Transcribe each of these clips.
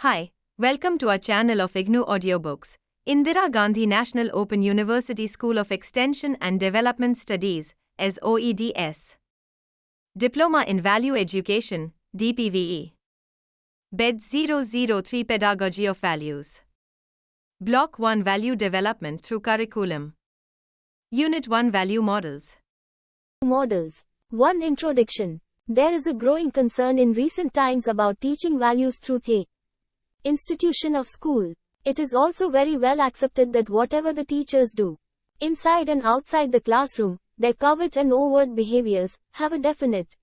Hi, welcome to our channel of IGNOU Audiobooks, Indira Gandhi National Open University School of Extension and Development Studies, SOEDS. Diploma in Value Education, DPVE. BEDS3 Pedagogy of Values. Block-1 Value Development through Curriculum. Unit-1 Value Models. Models. 1. Introduction. There is a growing concern in recent times about teaching values through the institution of school. It is also very well accepted that whatever the teachers do, inside and outside the classroom, their covert and overt behaviors, have a definite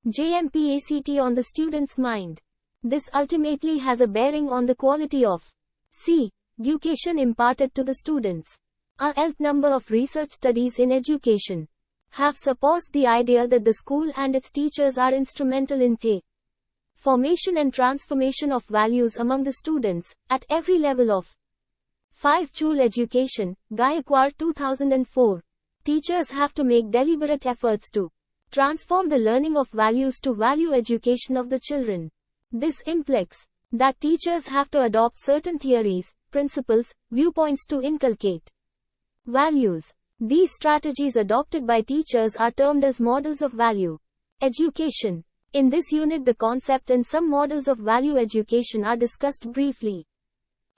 impact on the student's mind. This ultimately has a bearing on the quality of education imparted to the students. A large number of research studies in education have supported the idea that the school and its teachers are instrumental in the formation and transformation of values among the students, at every level of 5. School education, Gaikwad 2004. Teachers have to make deliberate efforts to transform the learning of values to value education of the children. This implies that teachers have to adopt certain theories, principles, viewpoints to inculcate values. These strategies adopted by teachers are termed as models of value education. In this unit, the concept and some models of value education are discussed briefly.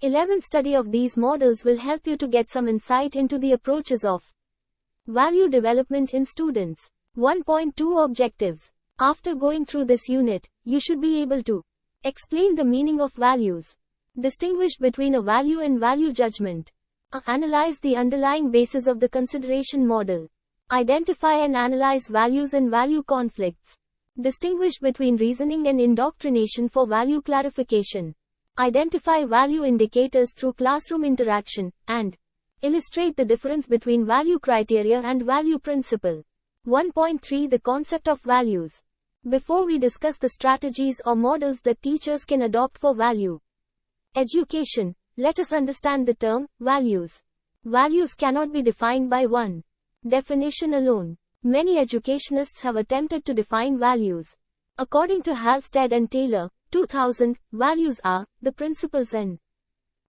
11. Study of these models will help you to get some insight into the approaches of value development in students. 1.2 Objectives. After going through this unit, you should be able to explain the meaning of values, distinguish between a value and value judgment, analyze the underlying basis of the consideration model, identify and analyze values and value conflicts, distinguish between reasoning and indoctrination for value clarification, identify value indicators through classroom interaction, and illustrate the difference between value criteria and value principle. 1.3 The concept of values. Before we discuss the strategies or models that teachers can adopt for value education, let us understand the term values. Values cannot be defined by one definition alone. Many educationists have attempted to define values. According to Halstead and Taylor, 2000, values are the principles and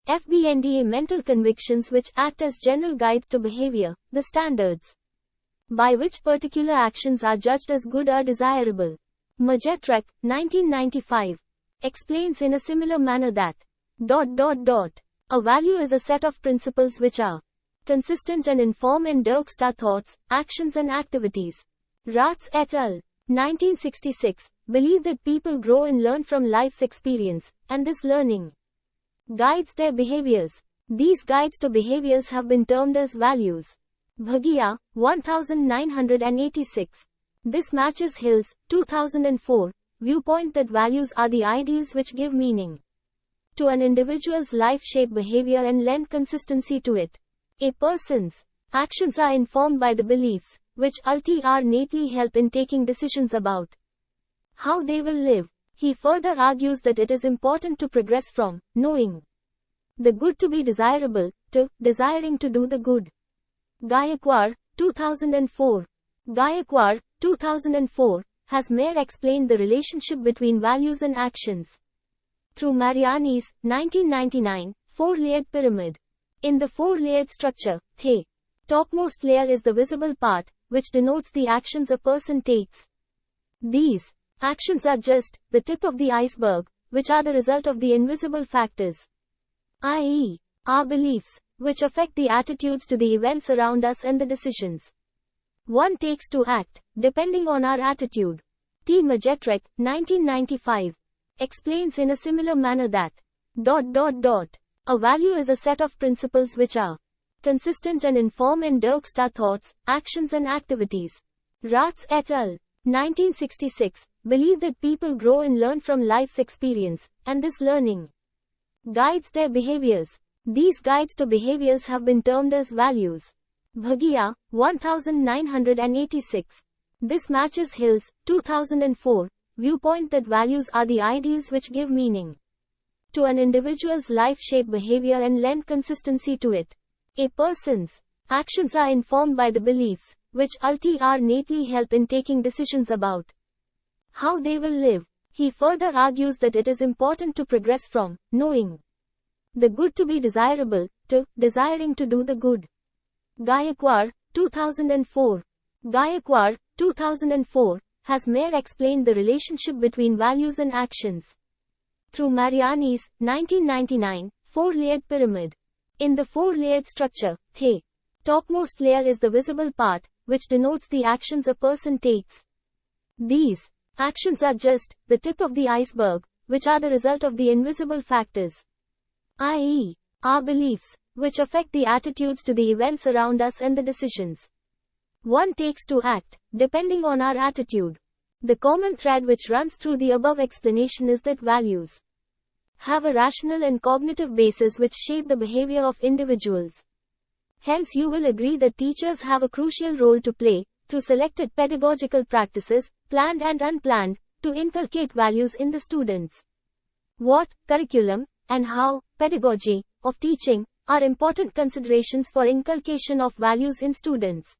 mental convictions which act as general guides to behavior, the standards by which particular actions are judged as good or desirable. Majetrek, 1995, explains in a similar manner that a value is a set of principles which are consistent and inform and direct our thoughts, actions and activities. Ratz et al. 1966, believe that people grow and learn from life's experience, and this learning guides their behaviors. These guides to behaviors have been termed as values. Bhagia, 1986. This matches Hill's, 2004, viewpoint that values are the ideals which give meaning to an individual's life, shape behavior and lend consistency to it. A person's actions are informed by the beliefs, which ultimately help in taking decisions about how they will live. He further argues that it is important to progress from knowing the good to be desirable, to desiring to do the good. Gaikwad, 2004. Gaikwad, 2004, has more explained the relationship between values and actions through Mariani's, 1999, four-layered pyramid. In the four-layered structure, the topmost layer is the visible part, which denotes the actions a person takes. These actions are just the tip of the iceberg, which are the result of the invisible factors, i.e., our beliefs, which affect the attitudes to the events around us and the decisions one takes to act, depending on our attitude. T. Majetrek, 1995, explains in a similar manner that a value is a set of principles which are consistent and inform and direct our thoughts, actions and activities. Ratz et al. 1966, believe that people grow and learn from life's experience, and this learning guides their behaviors. These guides to behaviors have been termed as values. Bhagia, 1986. This matches Hill's, 2004, viewpoint that values are the ideals which give meaning to an individual's life, shape behavior and lend consistency to it. A person's actions are informed by the beliefs, which ultimately help in taking decisions about how they will live. He further argues that it is important to progress from knowing the good to be desirable to desiring to do the good. Gaikwad, 2004. Gaikwad, 2004, has more explained the relationship between values and actions through Mariani's 1999 four-layered pyramid. In the four-layered structure, the topmost layer is the visible part, which denotes the actions a person takes. These actions are just the tip of the iceberg, which are the result of the invisible factors, i.e., our beliefs, which affect the attitudes to the events around us and the decisions one takes to act, depending on our attitude. The common thread which runs through the above explanation is that values have a rational and cognitive basis which shape the behavior of individuals. Hence you will agree that teachers have a crucial role to play, through selected pedagogical practices, planned and unplanned, to inculcate values in the students. What, curriculum, and how, pedagogy, of teaching, are important considerations for inculcation of values in students.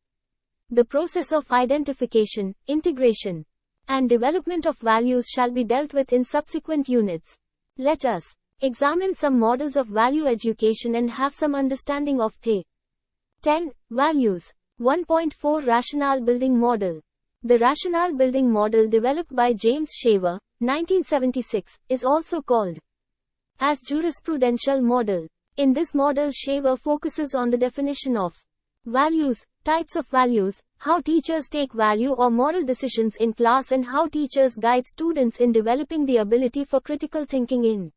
The process of identification, integration, and development of values shall be dealt with in subsequent units. Let us examine some models of value education and have some understanding of the 10 values. 1.4 Rationale Building Model. The rationale building model developed by James Shaver, 1976, is also called as jurisprudential model. In this model, Shaver focuses on the definition of values, types of values, how teachers take value or moral decisions in class, and how teachers guide students in developing the ability for critical thinking in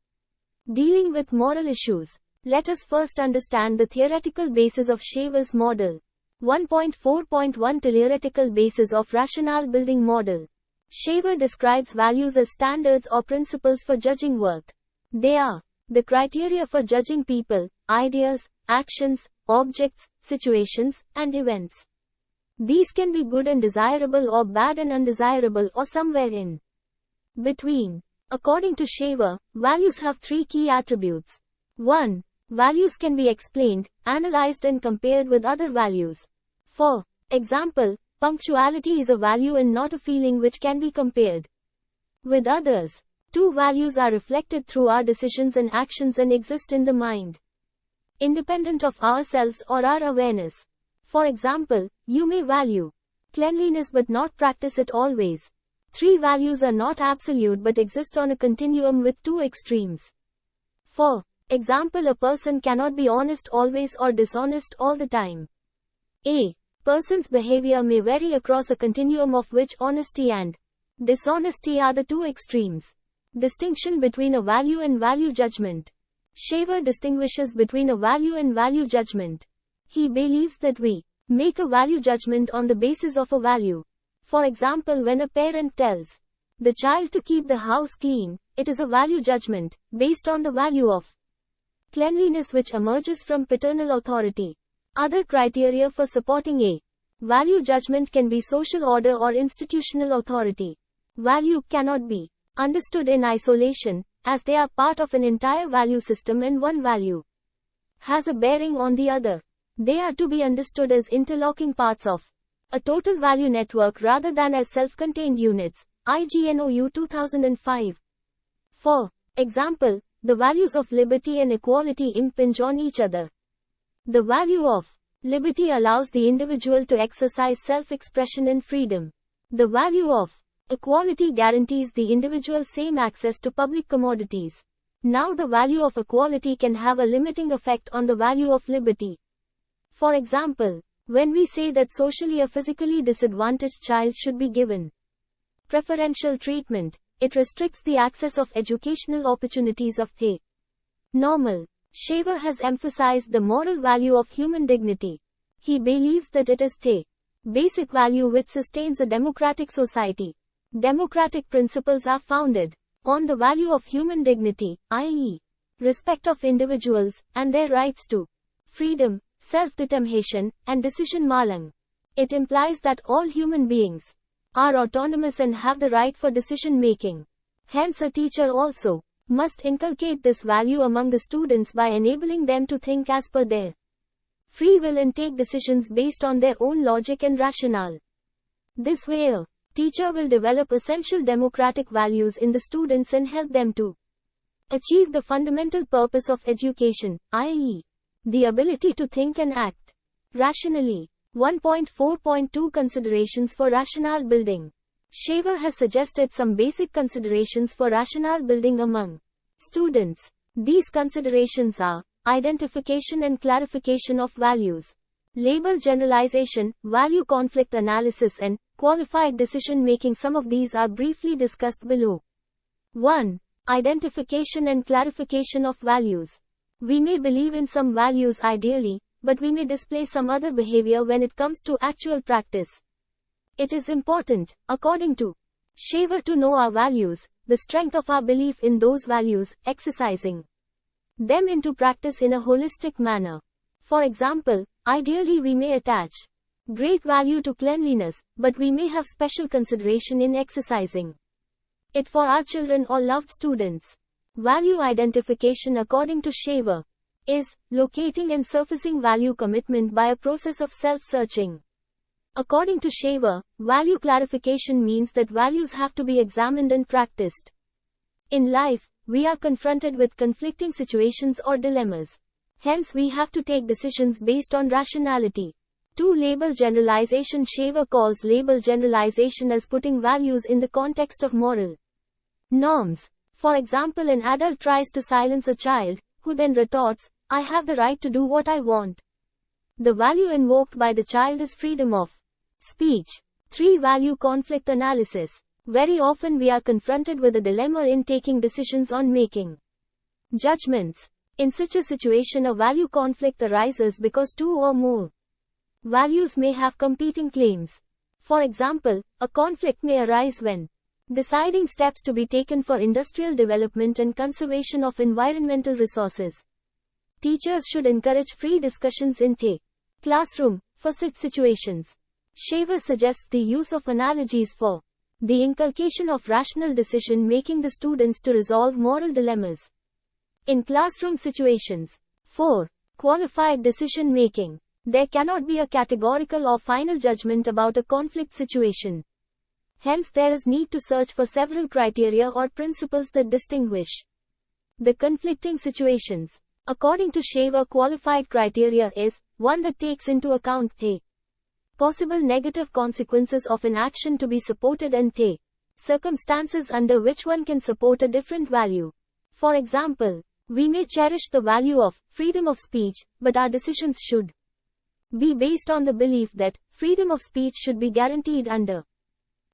dealing with moral issues. Let us first understand the theoretical basis of Shaver's model. 1.4.1 Theoretical basis of rationale building model. Shaver describes values as standards or principles for judging worth. They are the criteria for judging people, ideas, actions, objects, situations, and events. These can be good and desirable or bad and undesirable or somewhere in between. According to Shaver, values have three key attributes. 1. Values can be explained, analyzed and compared with other values. For example, punctuality is a value and not a feeling which can be compared with others. 2. Values are reflected through our decisions and actions and exist in the mind, independent of ourselves or our awareness. For example, you may value cleanliness but not practice it always. 3. Values are not absolute but exist on a continuum with two extremes. For example, a person cannot be honest always or dishonest all the time. A person's behavior may vary across a continuum of which honesty and dishonesty are the two extremes. Distinction between a value and value judgment. Shaver distinguishes between a value and value judgment. He believes that we make a value judgment on the basis of a value. For example, when a parent tells the child to keep the house clean, it is a value judgment, based on the value of cleanliness which emerges from paternal authority. Other criteria for supporting a value judgment can be social order or institutional authority. Value cannot be understood in isolation, as they are part of an entire value system and one value has a bearing on the other. They are to be understood as interlocking parts of a total value network rather than as self-contained units. IGNOU 2005. For example, the values of liberty and equality impinge on each other. The value of liberty allows the individual to exercise self-expression and freedom. The value of equality guarantees the individual same access to public commodities. Now the value of equality can have a limiting effect on the value of liberty. For example, when we say that socially or physically disadvantaged child should be given preferential treatment, it restricts the access of educational opportunities of the normal. Shaver has emphasized the moral value of human dignity. He believes that it is the basic value which sustains a democratic society. Democratic principles are founded on the value of human dignity, i.e., respect of individuals, and their rights to freedom, self-determination, and decision-making. It implies that all human beings are autonomous and have the right for decision-making. Hence a teacher also must inculcate this value among the students by enabling them to think as per their free will and take decisions based on their own logic and rationale. This way a Teacher will develop essential democratic values in the students and help them to achieve the fundamental purpose of education, i.e., the ability to think and act rationally. 1.4.2 Considerations for rationale building. Shaver has suggested some basic considerations for rationale building among students. These considerations are identification and clarification of values, label generalization, value conflict analysis, and qualified decision making. Some of these are briefly discussed below. 1. Identification and clarification of values. We may believe in some values ideally, but we may display some other behavior when it comes to actual practice. It is important, according to Shaver, to know our values, the strength of our belief in those values, exercising them into practice in a holistic manner. For example, ideally we may attach great value to cleanliness, but we may have special consideration in exercising it for our children or loved students. Value identification, according to Shaver, is locating and surfacing value commitment by a process of self-searching. According to Shaver, value clarification means that values have to be examined and practiced. In life, we are confronted with conflicting situations or dilemmas. Hence, we have to take decisions based on rationality. 2. Label generalization. Shaver calls label generalization as putting values in the context of moral norms. For example, an adult tries to silence a child, who then retorts, "I have the right to do what I want." The value invoked by the child is freedom of speech. 3. Value conflict analysis. Very often we are confronted with a dilemma in taking decisions on making judgments. In such a situation, a value conflict arises because two or more values may have competing claims. For example, a conflict may arise when deciding steps to be taken for industrial development and conservation of environmental resources. Teachers should encourage free discussions in the classroom for such situations. Shaver suggests the use of analogies for the inculcation of rational decision making the students to resolve moral dilemmas in classroom situations. 4. Qualified decision making. There cannot be a categorical or final judgment about a conflict situation. Hence, there is need to search for several criteria or principles that distinguish the conflicting situations. According to Shaver, qualified criteria is one that takes into account the possible negative consequences of an action to be supported and the circumstances under which one can support a different value. For example, we may cherish the value of freedom of speech, but our decisions should be based on the belief that freedom of speech should be guaranteed under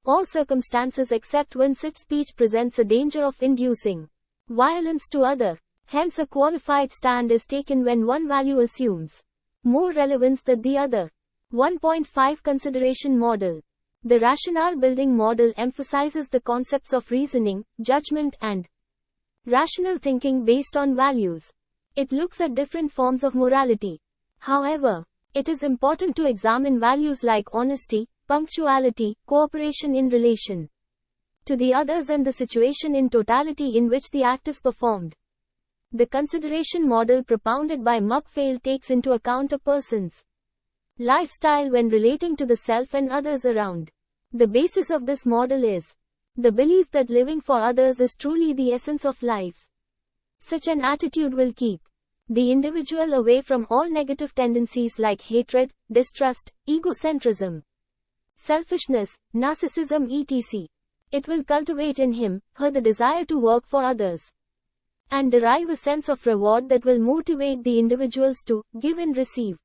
all circumstances except when such speech presents a danger of inducing violence to other. Hence, a qualified stand is taken when one value assumes more relevance than the other. 1.5 Consideration model. The rationale building model emphasizes the concepts of reasoning, judgment, and rational thinking based on values. It looks at different forms of morality. However, it is important to examine values like honesty, punctuality, cooperation in relation to the others, and the situation in totality in which the act is performed. The consideration model propounded by McPhail takes into account a person's lifestyle when relating to the self and others around. The basis of this model is the belief that living for others is truly the essence of life. Such an attitude will keep the individual away from all negative tendencies like hatred, distrust, egocentrism, selfishness, narcissism, etc. It will cultivate in him, her the desire to work for others and derive a sense of reward that will motivate the individuals to give and receive.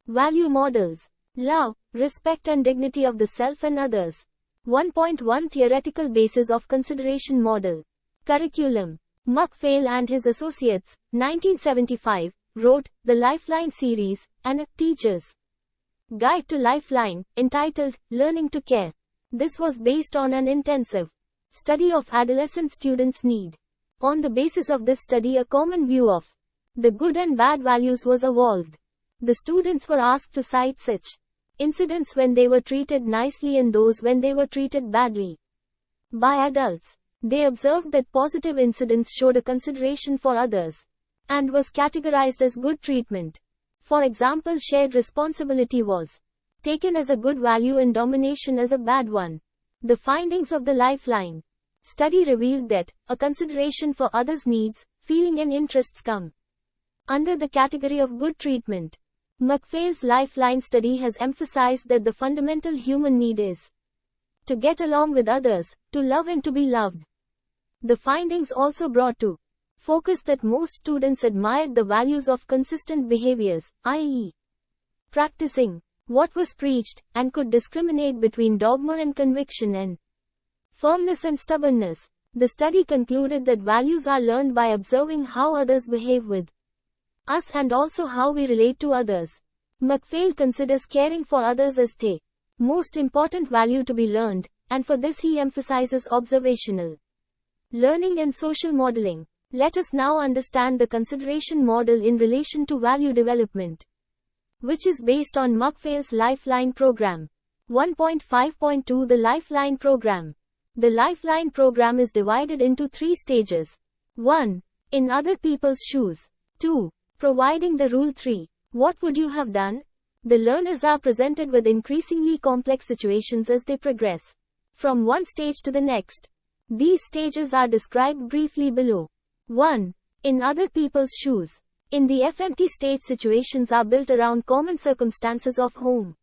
Value models. Love, respect and dignity of the self and others. 1.1 Theoretical basis of consideration model. Curriculum. McPhail and his associates, 1975, wrote The Lifeline series, and a Teacher's Guide to Lifeline, entitled Learning to Care. This was based on an intensive study of adolescent students' need. On the basis of this study, a common view of the good and bad values was evolved. The students were asked to cite such incidents when they were treated nicely and those when they were treated badly by adults. They observed that positive incidents showed a consideration for others and was categorized as good treatment. For example, shared responsibility was taken as a good value and domination as a bad one. The findings of the Lifeline study revealed that a consideration for others' needs, feeling and interests come under the category of good treatment. McPhail's Lifeline study has emphasized that the fundamental human need is to get along with others, to love and to be loved. The findings also brought to focus that most students admired the values of consistent behaviors, i.e., practicing what was preached, and could discriminate between dogma and conviction and firmness and stubbornness. The study concluded that values are learned by observing how others behave with us and also how we relate to others. McPhail considers caring for others as the most important value to be learned, and for this he emphasizes observational learning and social modeling. Let us now understand the consideration model in relation to value development, which is based on McPhail's Lifeline program. 1.5.2 The Lifeline program. The Lifeline program is divided into 3 stages. 1. In other people's shoes. 2. Providing the rule. 3. What would you have done? The learners are presented with increasingly complex situations as they progress from one stage to the next. These stages are described briefly below. 1. In other people's shoes. In the FMT stage, situations are built around common circumstances of home,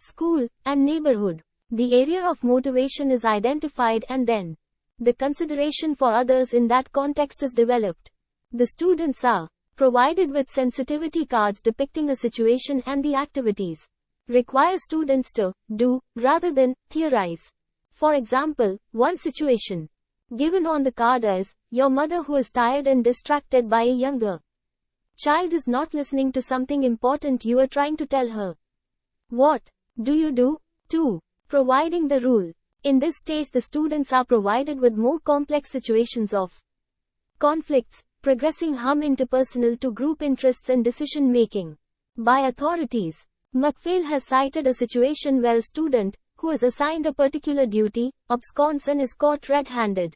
school, and neighborhood. The area of motivation is identified and then the consideration for others in that context is developed. The students are provided with sensitivity cards depicting a situation and the activities require students to do rather than theorize. For example, one situation given on the card is, your mother who is tired and distracted by a younger child is not listening to something important you are trying to tell her. What do you do? 2. Providing the rule. In this stage, the students are provided with more complex situations of conflicts, progressing from interpersonal to group interests and decision making by authorities. McPhail has cited a situation where a student, who is assigned a particular duty, absconds and is caught red-handed.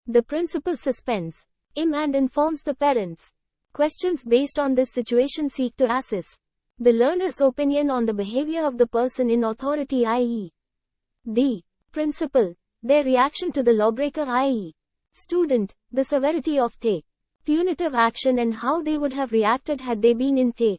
The principal suspends him and informs the parents. Questions based on this situation seek to assess the learner's opinion on the behavior of the person in authority, i.e., the principal, their reaction to the lawbreaker, i.e., student, the severity of the punitive action and how they would have reacted had they been in the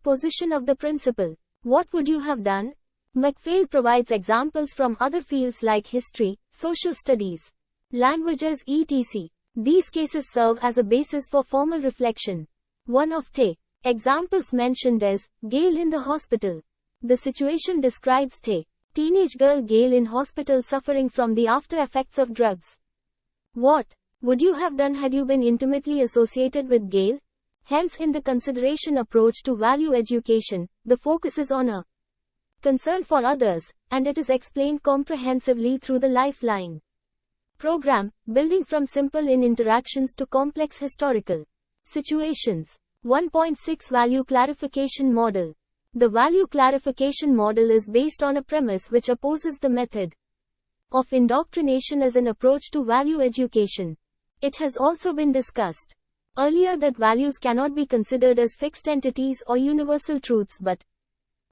position of the principal. What would you have done? McPhail provides examples from other fields like history, social studies, languages, etc. These cases serve as a basis for formal reflection. One of the examples mentioned is Gail in the hospital. The situation describes the teenage girl Gail in hospital suffering from the after effects of drugs. What would you have done had you been intimately associated with Gail? Hence, in the consideration approach to value education, the focus is on a concern for others, and it is explained comprehensively through the Lifeline program, building from simple interactions to complex historical situations. 1.6 Value Clarification Model. The value clarification model is based on a premise which opposes the method of indoctrination as an approach to value education. It has also been discussed earlier that values cannot be considered as fixed entities or universal truths but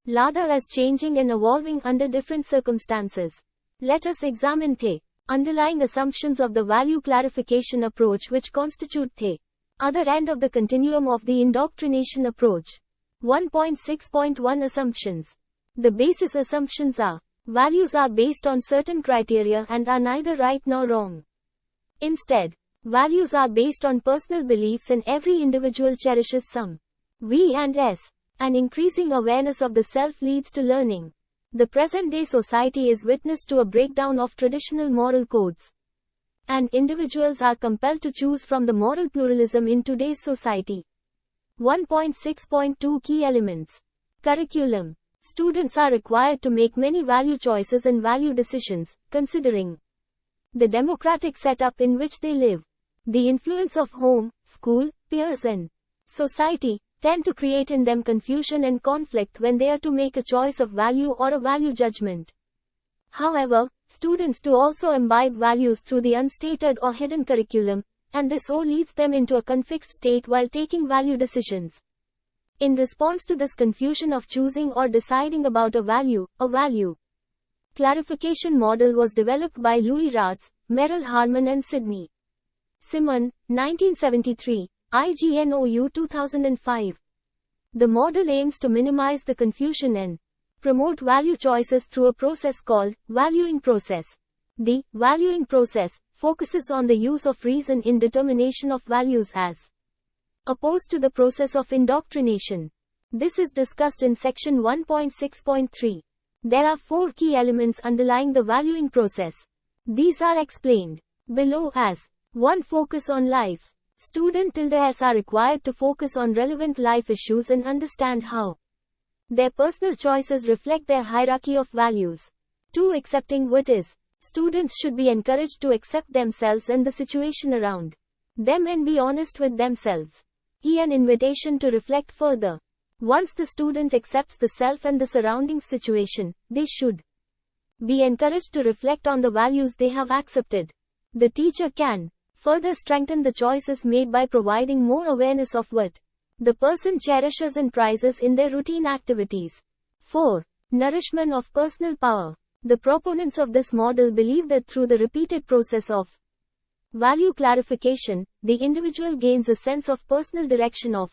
rather as changing and evolving under different circumstances. Let us examine the underlying assumptions of the value clarification approach which constitute the other end of the continuum of the indoctrination approach. 1.6.1 Assumptions. The basis assumptions are: values are based on certain criteria and are neither right nor wrong. Instead, values are based on personal beliefs and every individual cherishes some V and S. An increasing awareness of the self leads to learning. The present-day society is witness to a breakdown of traditional moral codes, and individuals are compelled to choose from the moral pluralism in today's society. 1.6.2 Key Elements. Curriculum. Students are required to make many value choices and value decisions, considering the democratic setup in which they live. The influence of home, school, peers and society tend to create in them confusion and conflict when they are to make a choice of value or a value judgment. However, students do also imbibe values through the unstated or hidden curriculum, and this so leads them into a confixed state while taking value decisions. In response to this confusion of choosing or deciding about a value clarification model was developed by Louis Ratz, Merrill Harman and Sidney Simon, 1973, IGNOU 2005. The model aims to minimize the confusion and promote value choices through a process called valuing process. The valuing process focuses on the use of reason in determination of values as opposed to the process of indoctrination. This is discussed in section 1.6.3. There are 4 key elements underlying the valuing process. These are explained below as 1. Focus on life. Student-s are required to focus on relevant life issues and understand how their personal choices reflect their hierarchy of values. 2. Accepting what is. Students should be encouraged to accept themselves and the situation around them and be honest with themselves. An invitation to reflect further. Once the student accepts the self and the surrounding situation, they should be encouraged to reflect on the values they have accepted. The teacher can further strengthen the choices made by providing more awareness of what the person cherishes and prizes in their routine activities. 4. Nourishment of personal power. The proponents of this model believe that through the repeated process of value clarification, the individual gains a sense of personal direction of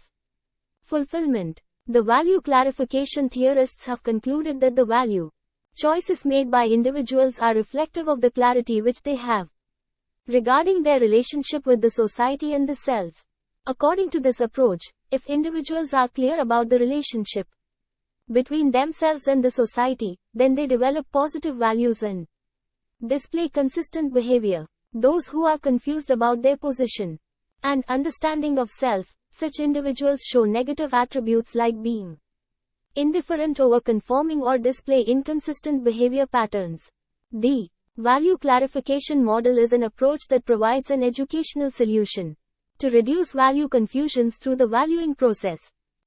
fulfillment. The value clarification theorists have concluded that the value choices made by individuals are reflective of the clarity which they have regarding their relationship with the society and the self. According to this approach, if individuals are clear about the relationship between themselves and the society, then they develop positive values and display consistent behavior. Those who are confused about their position and understanding of self, such individuals show negative attributes like being indifferent over conforming or display inconsistent behavior patterns. The value clarification model is an approach that provides an educational solution to reduce value confusions through the valuing process.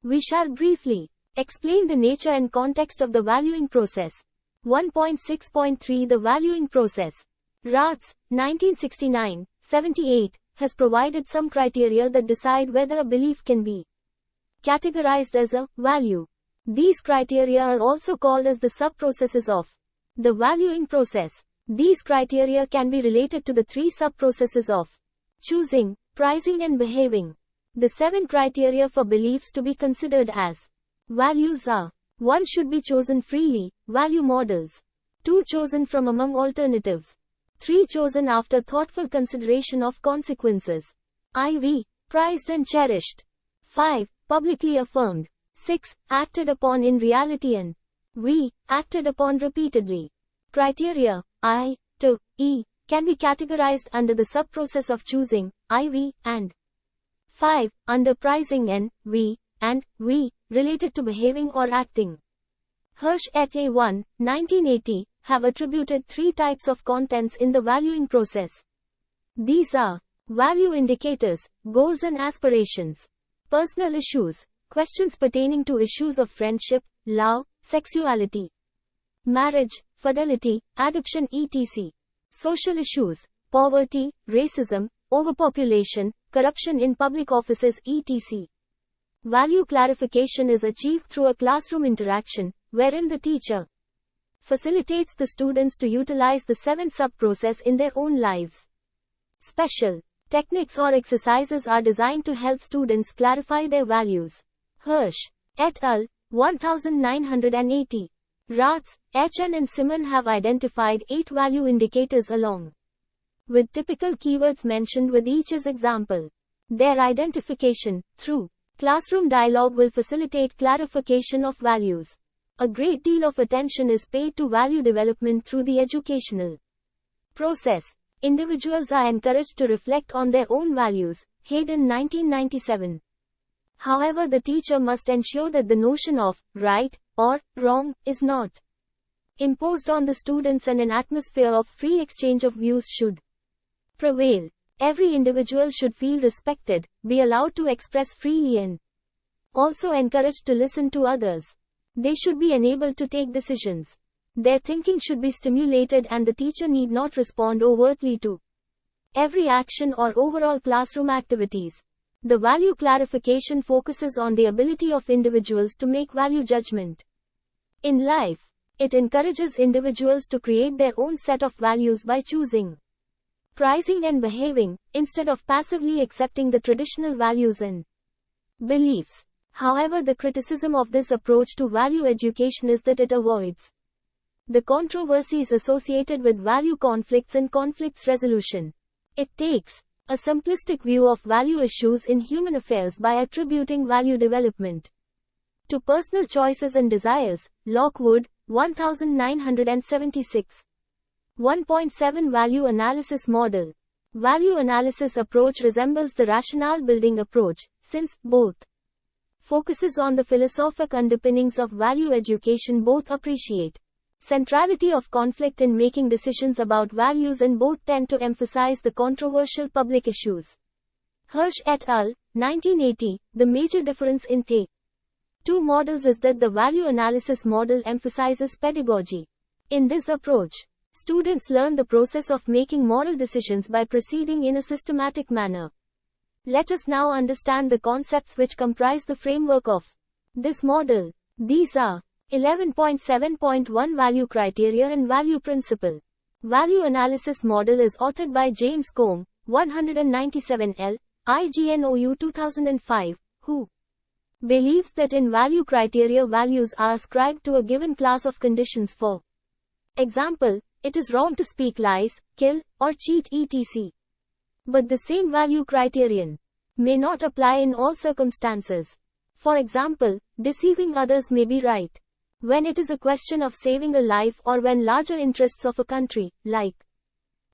We shall briefly explain the nature and context of the valuing process. 1.6.3 The valuing process. Ratz, 1969-78, has provided some criteria that decide whether a belief can be categorized as a value. These criteria are also called as the sub-processes of the valuing process. These criteria can be related to the 3 sub-processes of choosing, prizing and behaving. The 7 criteria for beliefs to be considered as values are: 1. Should be chosen freely, value models. 2. Chosen from among alternatives. 3. Chosen after thoughtful consideration of consequences. IV. Prized and cherished. 5. Publicly affirmed. 6. Acted upon in reality and V. Acted upon repeatedly. Criteria I to E can be categorized under the sub-process of choosing, IV, and 5, under prizing N, V, and V, related to behaving or acting. Hirsch et al. 1980, have attributed 3 types of contents in the valuing process. These are value indicators, goals and aspirations, personal issues, questions pertaining to issues of friendship, love, sexuality, marriage, fidelity, adoption etc. Social issues, poverty, racism, overpopulation, corruption in public offices etc. Value clarification is achieved through a classroom interaction, wherein the teacher facilitates the students to utilize the 7 sub-process in their own lives. Special techniques or exercises are designed to help students clarify their values. Hirsch et al. 1980. Ratz, H.N. and Simon have identified 8 value indicators along with typical keywords mentioned with each as example. Their identification, through classroom dialogue, will facilitate clarification of values. A great deal of attention is paid to value development through the educational process. Individuals are encouraged to reflect on their own values. Hayden 1997. However, the teacher must ensure that the notion of right or wrong is not imposed on the students and an atmosphere of free exchange of views should prevail. Every individual should feel respected, be allowed to express freely and also encouraged to listen to others. They should be enabled to take decisions. Their thinking should be stimulated and the teacher need not respond overtly to every action or overall classroom activities. The value clarification focuses on the ability of individuals to make value judgment in life. It encourages individuals to create their own set of values by choosing, prizing and behaving, instead of passively accepting the traditional values and beliefs. However, the criticism of this approach to value education is that it avoids the controversies associated with value conflicts and conflicts resolution. It takes a simplistic view of value issues in human affairs by attributing value development to personal choices and desires. Lockwood, 1976. 1.7 Value Analysis Model. Value analysis approach resembles the rationale building approach, since both focuses on the philosophic underpinnings of value education. Both appreciate centrality of conflict in making decisions about values, and both tend to emphasize the controversial public issues. Hirsch et al., 1980. The major difference in the two models is that the value analysis model emphasizes pedagogy. In this approach, students learn the process of making moral decisions by proceeding in a systematic manner. Let us now understand the concepts which comprise the framework of this model. These are 11.7.1 Value Criteria and Value Principle. Value Analysis Model is authored by James Combe, 197 L. IGNOU 2005, who believes that in value criteria values are ascribed to a given class of conditions. For example, it is wrong to speak lies, kill, or cheat etc. But the same value criterion may not apply in all circumstances. For example, deceiving others may be right when it is a question of saving a life, or when larger interests of a country, like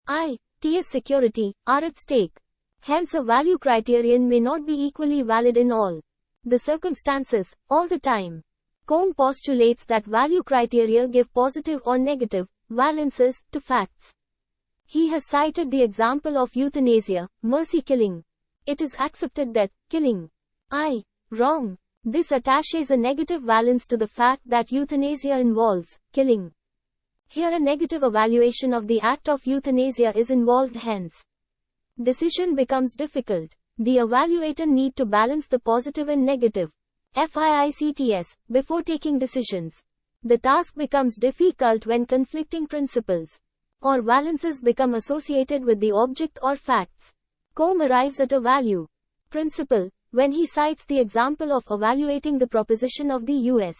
its security, are at stake. Hence, a value criterion may not be equally valid in all the circumstances, all the time. Combe postulates that value criteria give positive or negative valences to facts. He has cited the example of euthanasia, mercy killing. It is accepted that killing wrong. This attaches a negative valence to the fact that euthanasia involves killing. Here a negative evaluation of the act of euthanasia is involved, hence decision becomes difficult. The evaluator need to balance the positive and negative facts before taking decisions. The task becomes difficult when conflicting principles or valences become associated with the object or facts. Combe arrives at a value principle when he cites the example of evaluating the proposition of the U.S.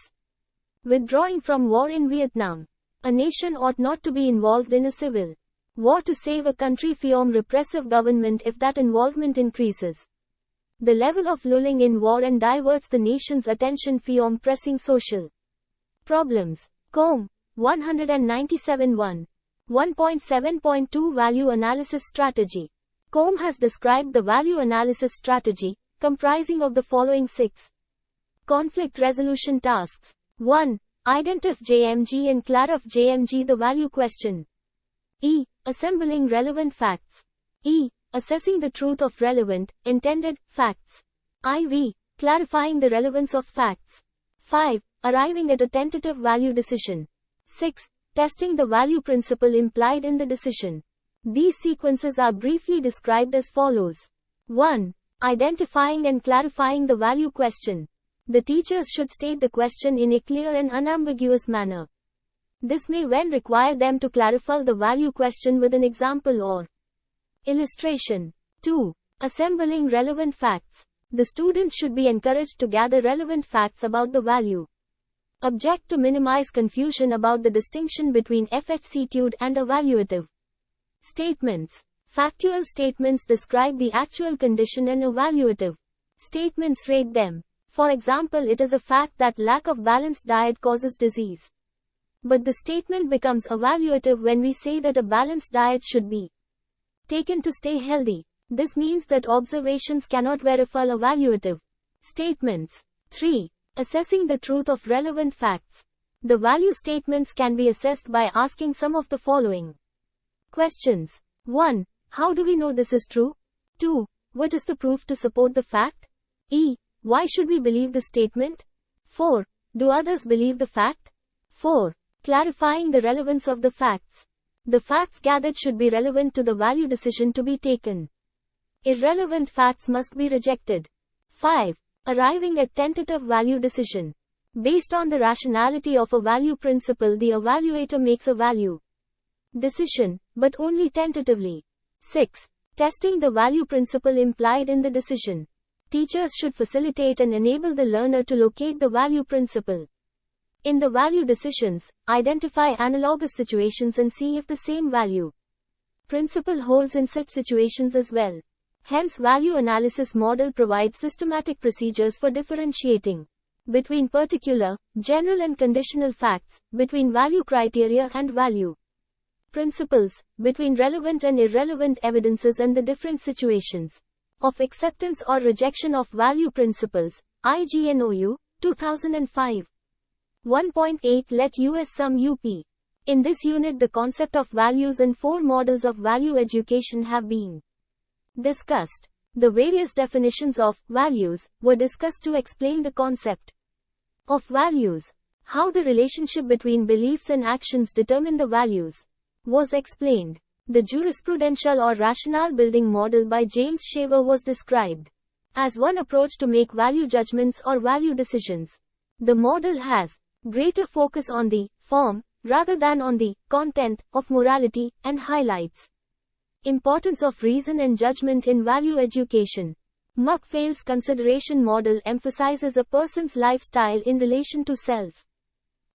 withdrawing from war in Vietnam. A nation ought not to be involved in a civil war to save a country from repressive government if that involvement increases the level of lulling in war and diverts the nation's attention from pressing social problems. Combe, 197.1. 1.7.2 Value Analysis Strategy. Combe has described the value analysis strategy, comprising of the following 6 conflict resolution tasks. 1. Identify JMG and clarify JMG the value question. E. Assembling relevant facts. E. Assessing the truth of relevant, intended, facts. IV. Clarifying the relevance of facts. 5. Arriving at a tentative value decision. 6. Testing the value principle implied in the decision. These sequences are briefly described as follows. 1. Identifying and clarifying the value question. The teachers should state the question in a clear and unambiguous manner. This may then require them to clarify the value question with an example or illustration. 2. Assembling relevant facts. The students should be encouraged to gather relevant facts about the value object to minimize confusion about the distinction between FHCtude and evaluative statements. Factual statements describe the actual condition and evaluative statements rate them. For example, it is a fact that lack of balanced diet causes disease. But the statement becomes evaluative when we say that a balanced diet should be taken to stay healthy. This means that observations cannot verify evaluative statements. 3. Assessing the truth of relevant facts. The value statements can be assessed by asking some of the following questions. 1. How do we know this is true? 2. What is the proof to support the fact? E. Why should we believe the statement? 4. Do others believe the fact? 4. Clarifying the relevance of the facts. The facts gathered should be relevant to the value decision to be taken. Irrelevant facts must be rejected. 5. Arriving at tentative value decision. Based on the rationality of a value principle, the evaluator makes a value decision, but only tentatively. 6. Testing the value principle implied in the decision. Teachers should facilitate and enable the learner to locate the value principle in the value decisions, identify analogous situations and see if the same value principle holds in such situations as well. Hence, value analysis model provides systematic procedures for differentiating between particular, general and conditional facts, between value criteria and value principles, between relevant and irrelevant evidences and the different situations of acceptance or rejection of value principles. IGNOU, 2005. 1.8 Let US Sum UP. In this unit, the concept of values and 4 models of value education have been discussed. The various definitions of values were discussed to explain the concept of values. How the relationship between beliefs and actions determine the values was explained. The jurisprudential or rationale building model by James Shaver was described as one approach to make value judgments or value decisions. The model has greater focus on the form rather than on the content of morality and highlights importance of reason and judgment in value education. Muckfield's consideration model emphasizes a person's lifestyle in relation to self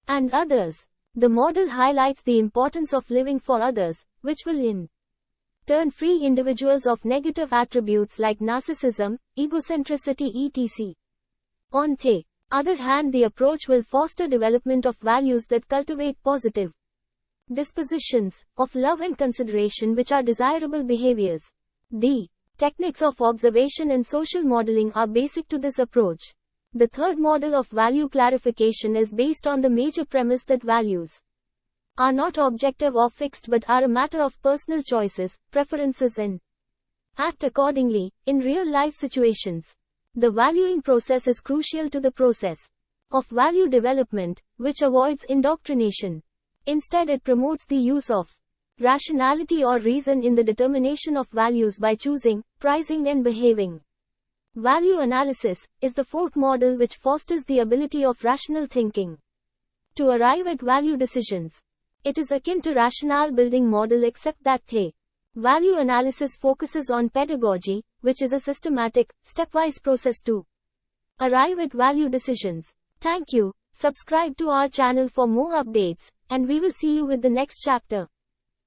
and others. The model highlights the importance of living for others, which will in turn free individuals of negative attributes like narcissism, egocentricity etc. On the other hand, the approach will foster development of values that cultivate positive dispositions of love and consideration, which are desirable behaviors. The techniques of observation and social modeling are basic to this approach. The third model of value clarification is based on the major premise that values are not objective or fixed but are a matter of personal choices, preferences and act accordingly in real-life situations. The valuing process is crucial to the process of value development, which avoids indoctrination. Instead, it promotes the use of rationality or reason in the determination of values by choosing, prizing and behaving. Value analysis is the fourth model, which fosters the ability of rational thinking to arrive at value decisions. It is akin to rationale building model, except that the value analysis focuses on pedagogy, which is a systematic, stepwise process to arrive at value decisions. Thank you. Subscribe to our channel for more updates, and we will see you with the next chapter.